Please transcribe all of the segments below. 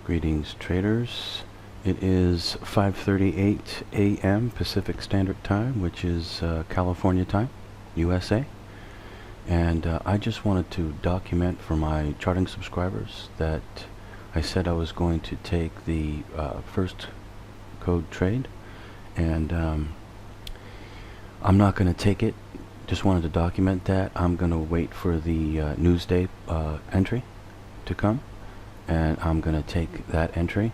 Greetings, traders. It is 5:38 a.m. Pacific Standard Time, which is California time, USA. And I just wanted to document for my charting subscribers that I said I was going to take the first code trade, and I'm not going to take it. Just wanted to document that. I'm going to wait for the Newsday entry to come, and I'm going to take that entry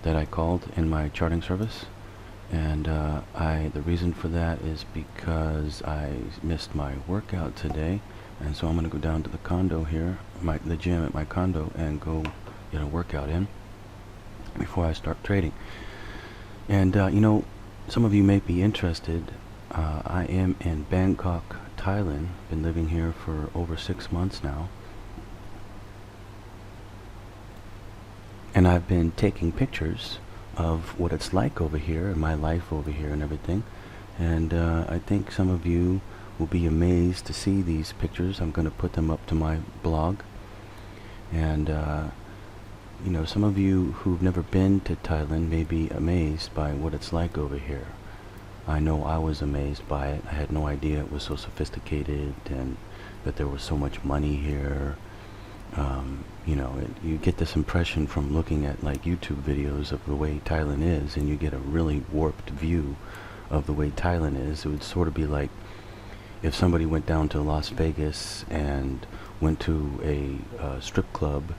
that I called in my charting service. And the reason for that is because I missed my workout today, and so I'm going to go down to the condo here, the gym at my condo, and go get a workout in before I start trading. And you know, some of you may be interested. I am in Bangkok, Thailand. Been living here for over 6 months now. And I've been taking pictures of what it's like over here, and my life over here and everything. And I think some of you will be amazed to see these pictures. I'm going to put them up to my blog. And you know, some of you who've never been to Thailand may be amazed by what it's like over here. I know I was amazed by it. I had no idea it was so sophisticated and that there was so much money here. You know, you get this impression from looking at like YouTube videos of the way Thailand is, and you get a really warped view of the way Thailand is. It would sort of be like if somebody went down to Las Vegas and went to a strip club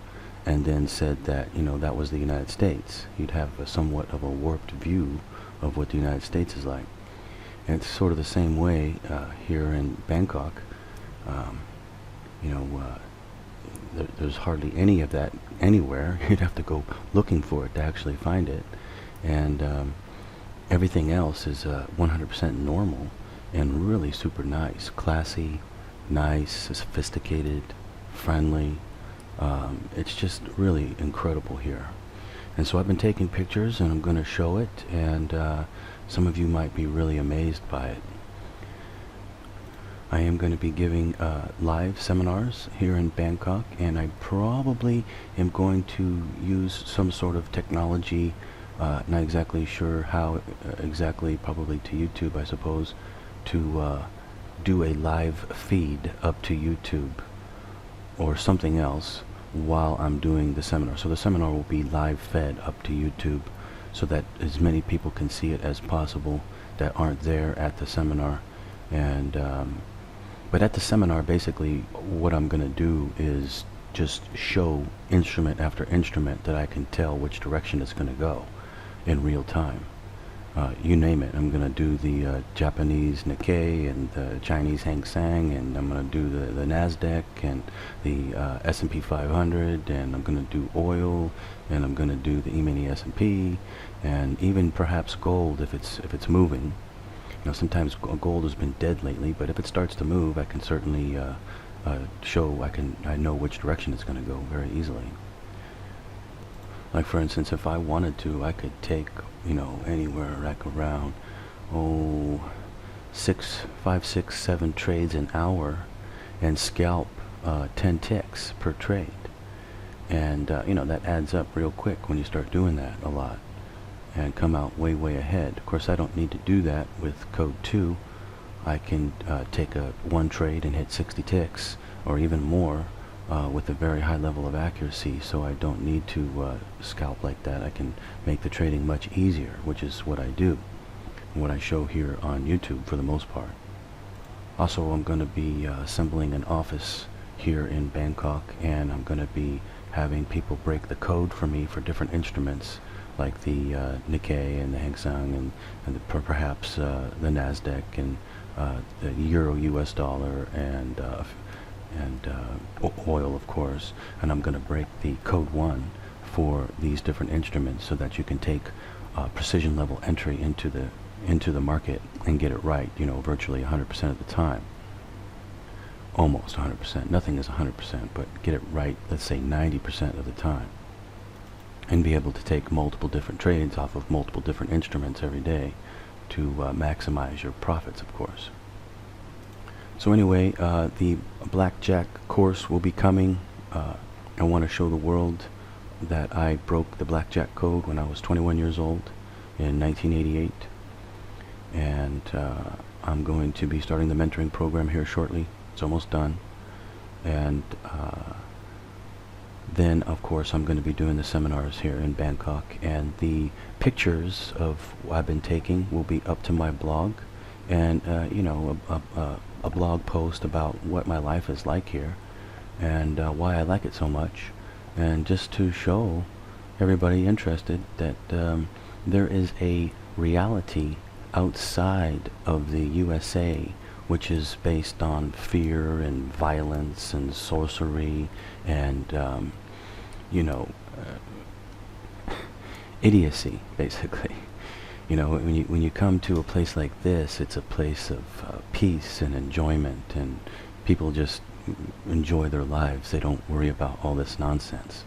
and then said that, you know, that was the United States. You'd have somewhat of a warped view of what the United States is like. And it's sort of the same way here in Bangkok. You know, there's hardly any of that anywhere. You'd have to go looking for it to actually find it. And everything else is 100% normal and really super nice, classy, nice, sophisticated, friendly. It's just really incredible here. And so I've been taking pictures, and I'm going to show it, and some of you might be really amazed by it. I am going to be giving live seminars here in Bangkok, and I probably am going to use some sort of technology, not exactly sure how exactly, probably to YouTube, I suppose, to do a live feed up to YouTube or something else while I'm doing the seminar. So the seminar will be live fed up to YouTube so that as many people can see it as possible that aren't there at the seminar. And but at the seminar, basically what I'm going to do is just show instrument after instrument that I can tell which direction it's going to go in real time. You name it. I'm going to do the Japanese Nikkei and the Chinese Hang Seng, and I'm going to do the Nasdaq and the S&P 500, and I'm going to do oil, and I'm going to do the E-mini S&P, and even perhaps gold if it's moving. You know, sometimes gold has been dead lately, but if it starts to move, I can certainly show. I know which direction it's going to go very easily. Like for instance, if I wanted to, I could take, you know, anywhere like around 5, 6, 7 trades an hour and scalp 10 ticks per trade. And you know, that adds up real quick when you start doing that a lot and come out way ahead. Of course, I don't need to do that with code 2. I can take one trade and hit 60 ticks or even more with a very high level of accuracy, so I don't need to scalp like that. I can make the trading much easier, which is what I do, what I show here on YouTube for the most part. Also, I'm going to be assembling an office here in Bangkok, and I'm going to be having people break the code for me for different instruments like the Nikkei and the Hang Seng and perhaps the Nasdaq and the Euro US dollar and oil, of course. And I'm going to break the code 1 for these different instruments so that you can take precision level entry into the market and get it right, you know, virtually 100% of the time. Almost 100%. Nothing is 100%, but get it right, let's say 90% of the time. And be able to take multiple different trades off of multiple different instruments every day to maximize your profits, of course. So anyway, the Blackjack course will be coming. I want to show the world that I broke the blackjack code when I was 21 years old in 1988, and I'm going to be starting the mentoring program here shortly. It's almost done, and then of course I'm going to be doing the seminars here in Bangkok, and the pictures of what I've been taking will be up to my blog, and you know, a blog post about what my life is like here, and why I like it so much, and just to show everybody interested that there is a reality outside of the USA which is based on fear and violence and sorcery and you know, idiocy, basically. You know, when you come to a place like this, it's a place of peace and enjoyment, and people just enjoy their lives. They don't worry about all this nonsense.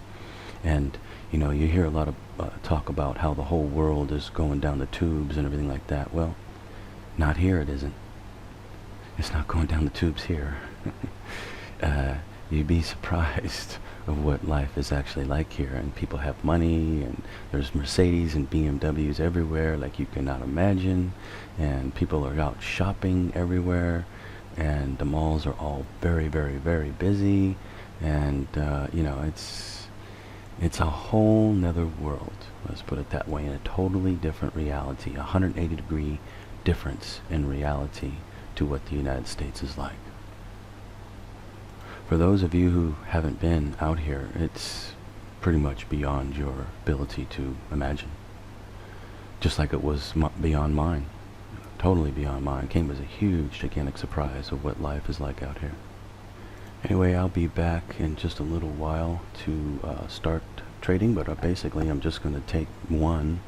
And you know, you hear a lot of talk about how the whole world is going down the tubes and everything like that. Well, not here. It isn't. It's not going down the tubes here. You'd be surprised of what life is actually like here, and people have money, and there's Mercedes and BMWs everywhere like you cannot imagine, and people are out shopping everywhere, and the malls are all very, very, very busy, and you know, it's a whole nother world, let's put it that way, in a totally different reality, 180-degree difference in reality to what the United States is like. For those of you who haven't been out here, it's pretty much beyond your ability to imagine. Just like it was beyond mine. Totally beyond mine. It came as a huge, gigantic surprise of what life is like out here. Anyway, I'll be back in just a little while to start trading, but basically I'm just going to take one,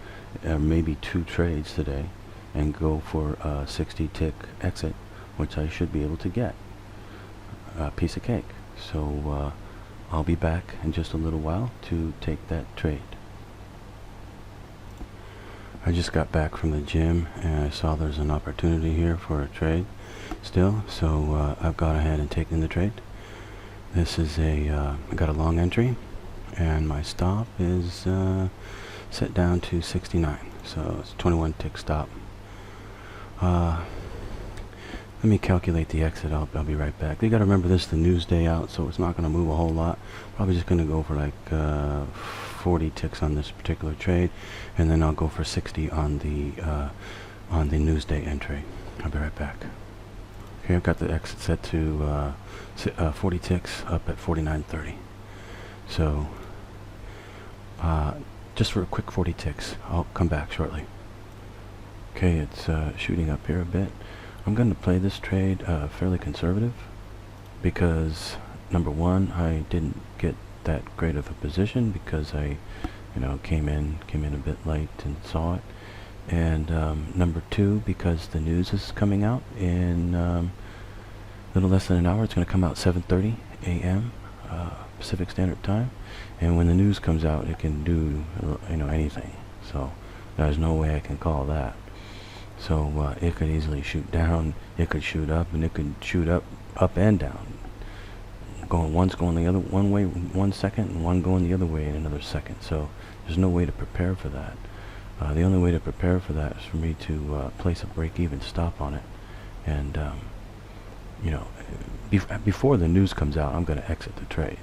maybe two trades today, and go for a 60-tick exit, which I should be able to get. A piece of cake. So I'll be back in just a little while to take that trade. I just got back from the gym and I saw there's an opportunity here for a trade still, so I've gone ahead and taken the trade. This is I got a long entry, and my stop is set down to 69, so it's a 21 tick stop. Let me calculate the exit. I'll be right back. You got to remember, this is the news day out, so it's not going to move a whole lot. Probably just going to go for like 40 ticks on this particular trade, and then I'll go for 60 on the news day entry. I'll be right back. Okay, I've got the exit set to 40 ticks up at 49.30. So just for a quick 40 ticks. I'll come back shortly. Okay, it's shooting up here a bit. I'm going to play this trade fairly conservative because, number one, I didn't get that great of a position because I, you know, came in a bit late and saw it, and number two, because the news is coming out in a little less than an hour. It's going to come out 7:30 a.m. Pacific Standard Time, and when the news comes out, it can do, you know, anything. So there's no way I can call that. So it could easily shoot down, it could shoot up, and it could shoot up and down. One's going the other one way 1 second, and one going the other way in another second. So there's no way to prepare for that. The only way to prepare for that is for me to place a break-even stop on it. And you know, before the news comes out, I'm going to exit the trade.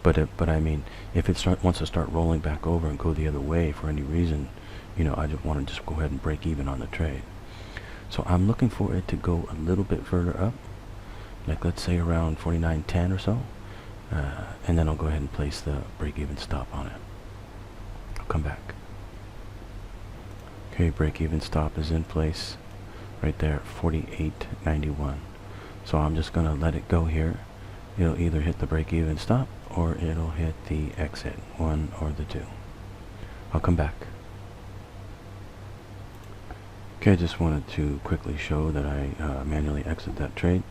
But I mean, if it wants to start rolling back over and go the other way for any reason, you know, I just want to go ahead and break even on the trade. So I'm looking for it to go a little bit further up, like let's say around 49.10 or so, and then I'll go ahead and place the break-even stop on it. I'll come back. Okay, break-even stop is in place right there at 48.91. So I'm just going to let it go here. It'll either hit the break-even stop or it'll hit the exit, one or the two. I'll come back. Okay, I just wanted to quickly show that I manually exit that trade,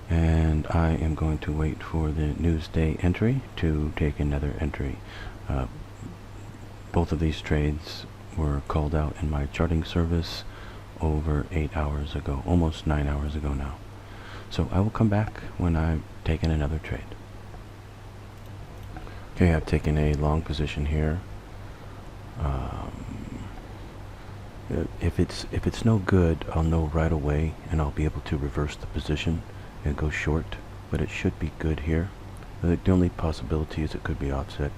and I am going to wait for the news day entry to take another entry. Both of these trades were called out in my charting service over 8 hours ago, almost 9 hours ago now. So I will come back when I've taken another trade. Okay, I've taken a long position here. If it's no good, I'll know right away, and I'll be able to reverse the position and go short. But it should be good here. The only possibility is it could be offset,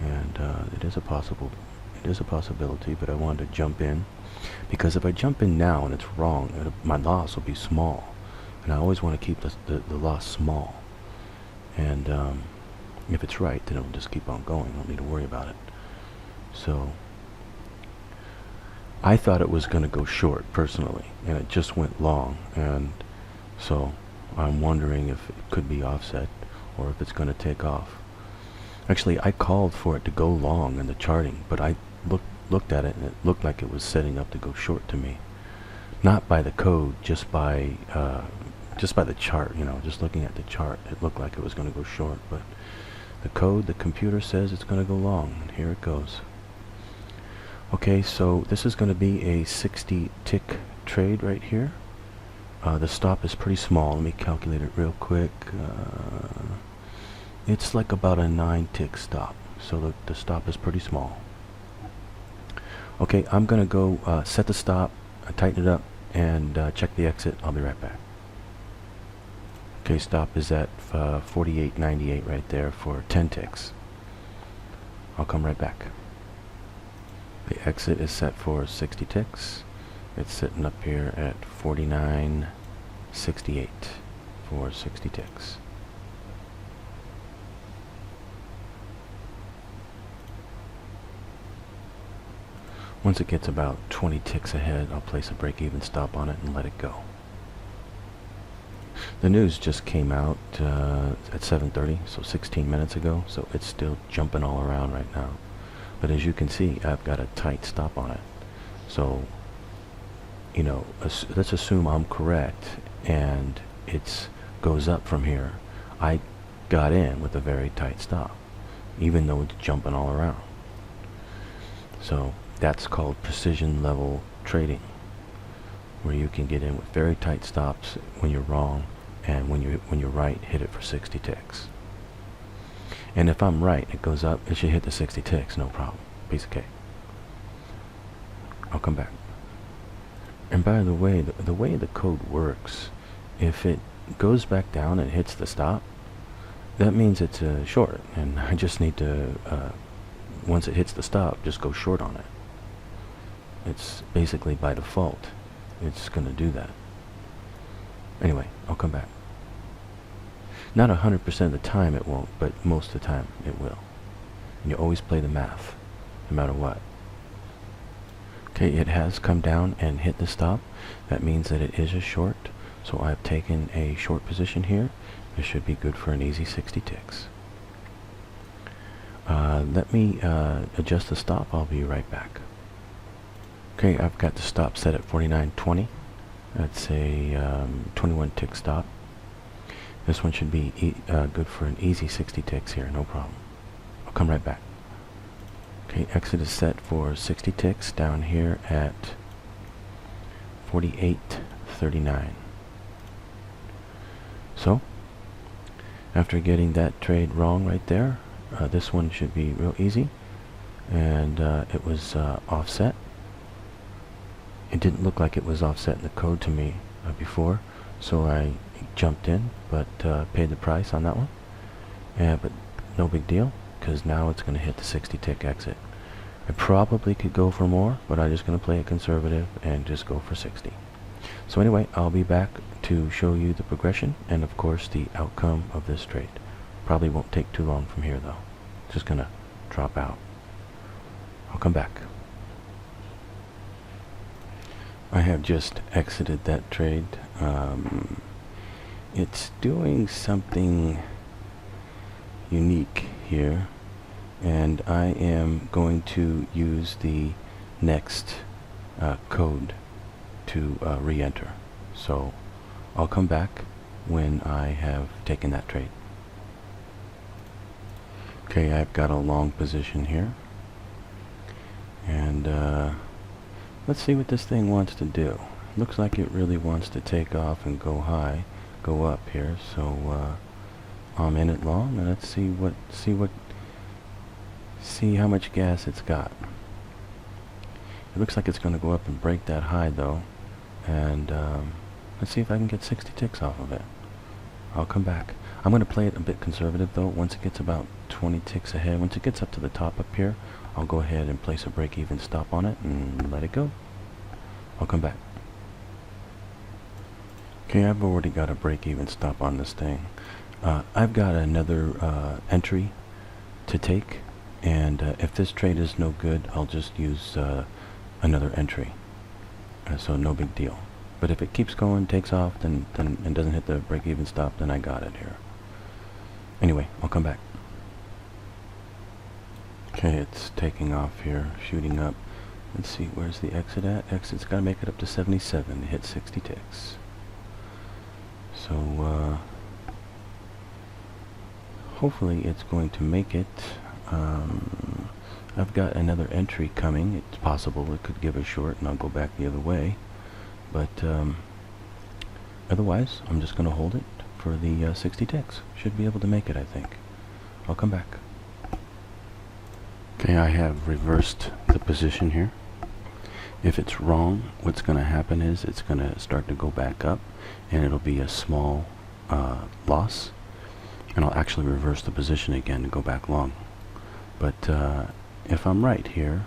and it is a possibility. But I wanted to jump in because if I jump in now and it's wrong, my loss will be small, and I always want to keep the loss small. And if it's right, then it'll just keep on going. I don't need to worry about it. So I thought it was going to go short personally, and it just went long, and so I'm wondering if it could be offset or if it's going to take off. Actually, I called for it to go long in the charting, but I looked at it and it looked like it was setting up to go short to me. Not by the code, just by the chart, just looking at the chart, it looked like it was going to go short, but the code, the computer says it's going to go long, and here it goes. Okay, so this is going to be a 60 tick trade right here. The stop is pretty small. Let me calculate it real quick. It's like about a 9 tick stop, so the stop is pretty small. Okay, I'm going to go set the stop, tighten it up, and check the exit. I'll be right back. Okay, stop is at 48.98 right there for 10 ticks. I'll come right back. The exit is set for 60 ticks. It's sitting up here at 49.68 for 60 ticks. Once it gets about 20 ticks ahead, I'll place a break-even stop on it and let it go. The news just came out at 7:30, so 16 minutes ago, so it's still jumping all around right now. But as you can see, I've got a tight stop on it. So, let's assume I'm correct and it goes up from here. I got in with a very tight stop, even though it's jumping all around. So that's called precision level trading, where you can get in with very tight stops when you're wrong, and when you're right, hit it for 60 ticks. And if I'm right, it goes up, it should hit the 60 ticks, no problem. Piece of cake. I'll come back. And by the way, the way the code works, if it goes back down and hits the stop, that means it's a short, and I just need to, once it hits the stop, just go short on it. It's basically by default, it's going to do that. Anyway, I'll come back. Not 100% of the time it won't, but most of the time it will. And you always play the math, no matter what. Okay, it has come down and hit the stop. That means that it is a short. So I've taken a short position here. It should be good for an easy 60 ticks. Let me adjust the stop. I'll be right back. Okay, I've got the stop set at 49.20. That's a 21 tick stop. This one should be good for an easy 60 ticks here, no problem. I'll come right back. Okay, exit is set for 60 ticks down here at 48.39. So, after getting that trade wrong right there, this one should be real easy. And it was offset. It didn't look like it was offset in the code to me before, so I jumped in, but paid the price on that one. But no big deal, because now it's going to hit the 60 tick exit. I probably could go for more, but I'm just going to play it conservative and just go for 60. So anyway, I'll be back to show you the progression and of course the outcome of this trade. Probably won't take too long from here though. Just going to drop out. I'll come back. I have just exited that trade. It's doing something unique here, and I am going to use the next code to re-enter. So I'll come back when I have taken that trade. Okay, I've got a long position here, and let's see what this thing wants to do. Looks like it really wants to take off and go high, go up here, so I'm in it long, and let's see how much gas it's got. It looks like it's going to go up and break that high though, and let's see if I can get 60 ticks off of it. I'll come back. I'm going to play it a bit conservative though. Once it gets about 20 ticks ahead, once it gets up to the top up here, I'll go ahead and place a break-even stop on it and let it go. I'll come back. Okay, I've already got a break-even stop on this thing. I've got another entry to take, and if this trade is no good, I'll just use another entry. So no big deal. But if it keeps going, takes off, and doesn't hit the break-even stop, then I got it here. Anyway, I'll come back. Okay, it's taking off here, shooting up. Let's see, where's the exit at? Exit's got to make it up to 77 to hit 60 ticks. So, hopefully it's going to make it. I've got another entry coming. It's possible it could give a short and I'll go back the other way. But otherwise, I'm just going to hold it for the 60 ticks. Should be able to make it, I think. I'll come back. Okay, I have reversed the position here. If it's wrong, what's going to happen is it's going to start to go back up, and it'll be a small loss. And I'll actually reverse the position again to go back long. But if I'm right here,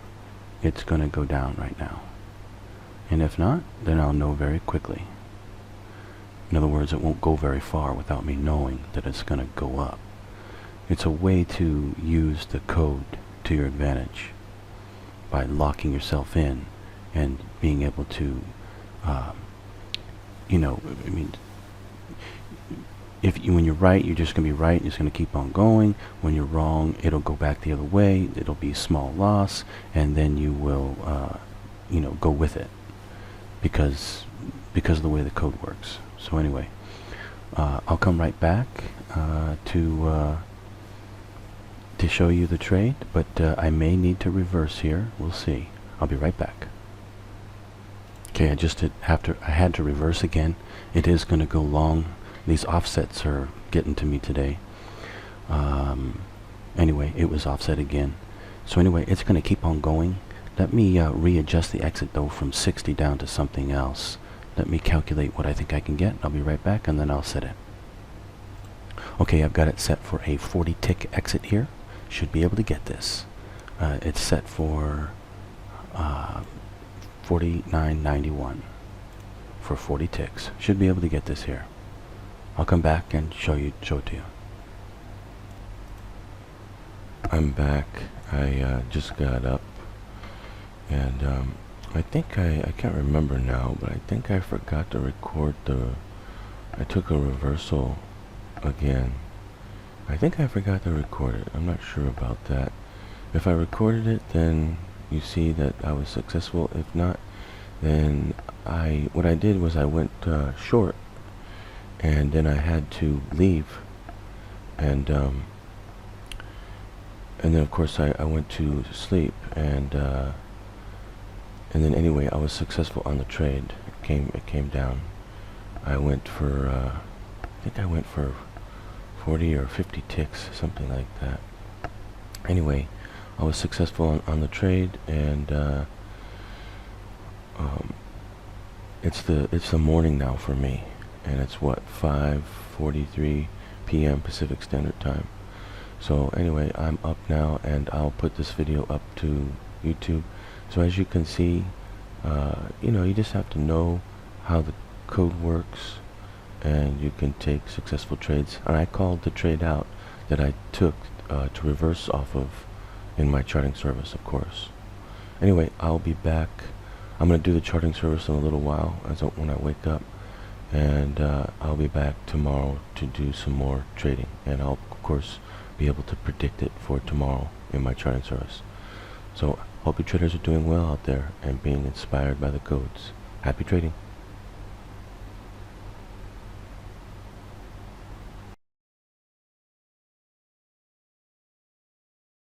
it's going to go down right now. And if not, then I'll know very quickly. In other words, it won't go very far without me knowing that it's going to go up. It's a way to use the code to your advantage by locking yourself in and being able to, you know, I mean, when you're right, you're just going to be right. It's going to keep on going. When you're wrong, it'll go back the other way. It'll be a small loss, and then you will, you know, go with it because of the way the code works. So anyway, I'll come right back to show you the trade, but I may need to reverse here. We'll see. I'll be right back. Okay, I had to reverse again. It is going to go long. These offsets are getting to me today. Anyway, it was offset again. So anyway, it's going to keep on going. Let me readjust the exit though from 60 down to something else. Let me calculate what I think I can get. I'll be right back, and then I'll set it. Okay, I've got it set for a 40 tick exit here. Should be able to get this. It's set for 49.91 for 40 ticks. Should be able to get this here. I'll come back and show it to you. I'm back. I just got up, and I think I can't remember now, but I think I forgot to record I took a reversal again. I think I forgot to record it. I'm not sure about that. If I recorded it, then you see that I was successful. If not, then what I did was I went short, and then I had to leave, and then of course I went to sleep, and then anyway I was successful on the trade. It came down. I went for I think I went for 40 or 50 ticks, something like that. Anyway, I was successful on the trade, and it's the morning now for me, and it's what, 5:43 p.m. Pacific Standard Time. So anyway, I'm up now, and I'll put this video up to YouTube. So as you can see, you know, you just have to know how the code works, and you can take successful trades. And I called the trade out that I took to reverse off of in my charting service, of course. Anyway, I'll be back. I'm going to do the charting service in a little while when I wake up, and I'll be back tomorrow to do some more trading, and I'll of course be able to predict it for tomorrow in my charting service. So hope you traders are doing well out there and being inspired by the codes. Happy trading.